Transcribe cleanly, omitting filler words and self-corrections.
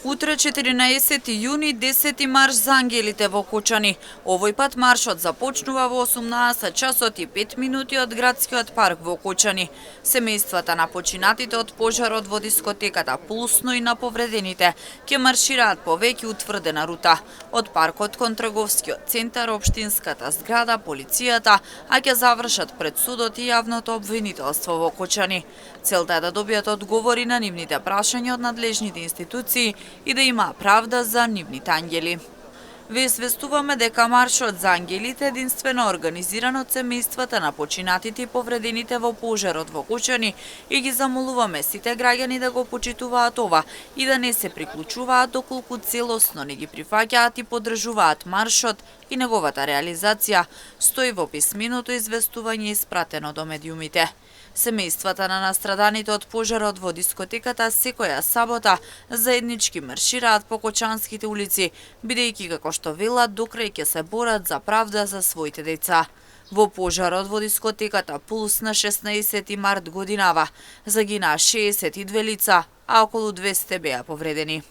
Утре 14 јуни, 10 марш за ангелите во Кочани. Овој пат маршот започнува во 18 часот и 5 минути од градскиот парк во Кочани. Семејствата на починатите од пожарот во дискотеката Пулсно и на повредените ќе маршираат по веќе утврдена рута од паркот кон трговскиот центар, општинската зграда, полицијата, а ќе завршат пред судот и јавното обвинителство во Кочани. Целта е да добијат одговори на нивните прашања од надлежните институции и да има правда за нивните ангели. Ве известуваме дека маршот за ангелите единствено организиран од семејствата на починатите и повредените во пожарот во Кочани и ги замолуваме сите граѓани да го почитуваат ова и да не се приклучуваат доколку целосно не ги прифаќаат и поддржуваат маршот и неговата реализација, стои во писменото известување испратено до медиумите. Семејствата на настраданите од пожарот во дискотеката секоја сабота заеднички маршираат по кочанските улици, бидејќи како што велат до крај ќе се борат за правда за своите деца. Во пожарот во дискотеката Пулс на 16 март годинава загинаа 62 лица, а околу 200 беа повредени.